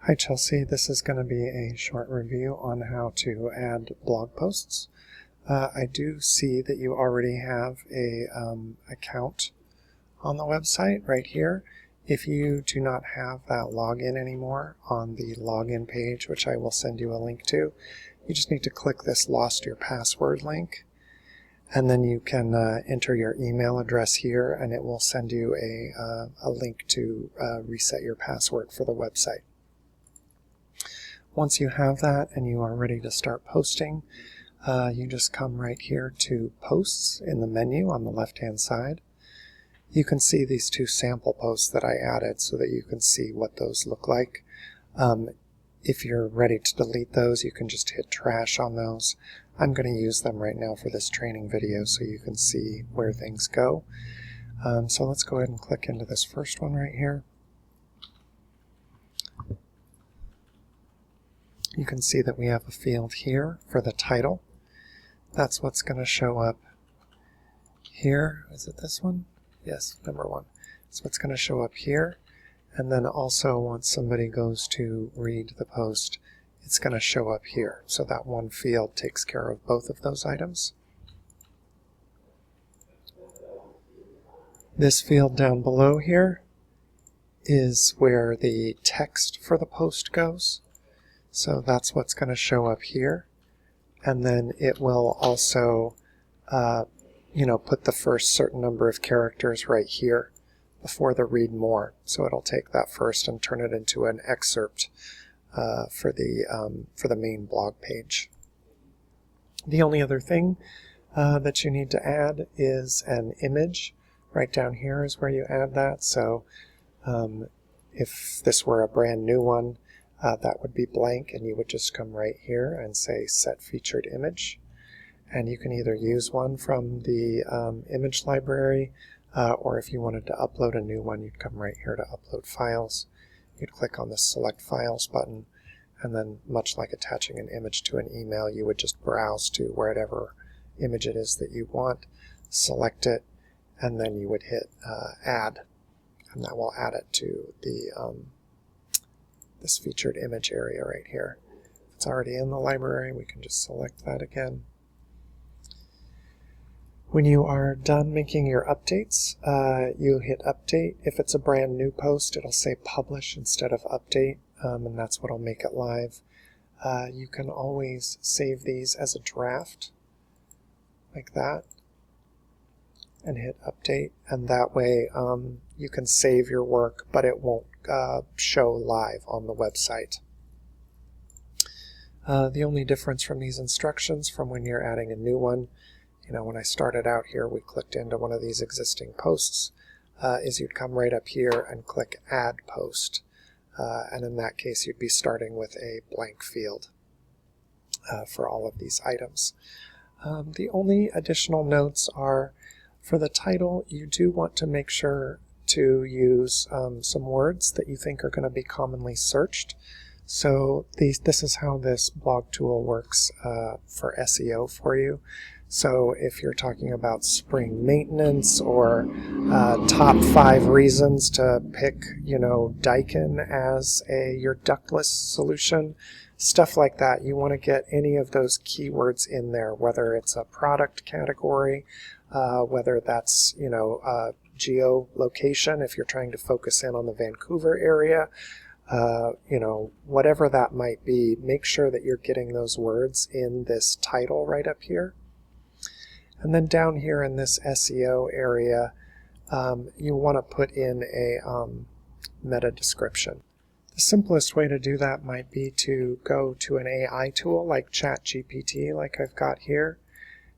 Hi Chelsea, this is going to be a short review on how to add blog posts. I do see that you already have a account on the website right here. If you do not have that login anymore, on the login page, which I will send you a link to, you just need to click this Lost Your Password link, and then you can enter your email address here, and it will send you a link to reset your password for the website. Once you have that and you are ready to start posting, you just come right here to Posts in the menu on the left-hand side. You can see these two sample posts that I added so that you can see what those look like. If you're ready to delete those, you can just hit trash on those. I'm going to use them right now for this training video so you can see where things go. So let's go ahead and click into this first one right here. You can see that we have a field here for the title. That's what's going to show up here. Is it this one? Yes, number 1. So it's going to show up here. And then also once somebody goes to read the post, it's going to show up here. So that one field takes care of both of those items. This field down below here is where the text for the post goes. So that's what's going to show up here, and then it will also put the first certain number of characters right here before the read more. So it'll take that first and turn it into an excerpt for the main blog page. The only other thing that you need to add is an image. Right down here is where you add that. So if this were a brand new one, that would be blank, and you would just come right here and say Set Featured Image. And you can either use one from the image library, or if you wanted to upload a new one, you'd come right here to Upload Files. You'd click on the Select Files button, and then much like attaching an image to an email, you would just browse to whatever image it is that you want, select it, and then you would hit Add, and that will add it to the this featured image area right here. If it's already in the library, we can just select that again. When you are done making your updates, you hit Update. If it's a brand new post, it'll say Publish instead of Update, and that's what will make it live. You can always save these as a draft, like that, and hit Update, and that way you can save your work, but it won't show live on the website. The only difference from these instructions from when you're adding a new one, when I started out here, we clicked into one of these existing posts, is you'd come right up here and click Add Post, and in that case you'd be starting with a blank field for all of these items. The only additional notes are, for the title, you do want to make sure to use some words that you think are going to be commonly searched. So this is how this blog tool works for SEO for you. So if you're talking about spring maintenance or top 5 reasons to pick, Daikin as your ductless solution, stuff like that, you want to get any of those keywords in there, whether it's a product category, whether that's, geolocation, if you're trying to focus in on the Vancouver area, whatever that might be, make sure that you're getting those words in this title right up here. And then down here in this SEO area, you want to put in a meta description. The simplest way to do that might be to go to an AI tool like ChatGPT, like I've got here,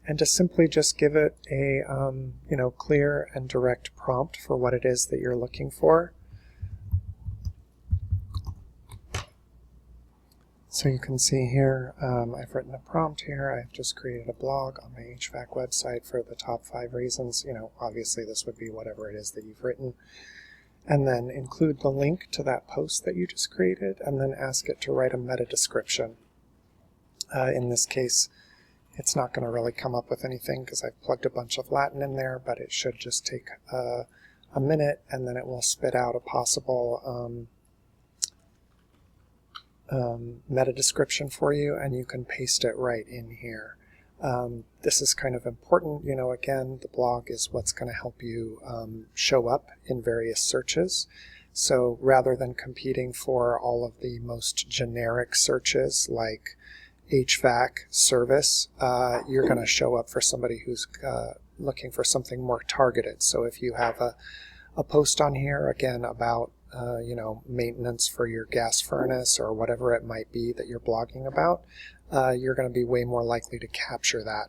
and to simply just give it a clear and direct prompt for what it is that you're looking for. So you can see here, I've written a prompt here. I've just created a blog on my HVAC website for the top 5 reasons. Obviously this would be whatever it is that you've written. And then include the link to that post that you just created, and then ask it to write a meta description. In this case, it's not going to really come up with anything because I've plugged a bunch of Latin in there, but it should just take a minute, and then it will spit out a possible meta description for you, and you can paste it right in here. This is kind of important. Again, the blog is what's going to help you show up in various searches. So rather than competing for all of the most generic searches like HVAC service, you're going to show up for somebody who's looking for something more targeted. So if you have a post on here, again, about maintenance for your gas furnace or whatever it might be that you're blogging about, you're going to be way more likely to capture that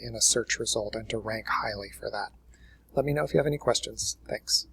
in a search result and to rank highly for that. Let me know if you have any questions. Thanks.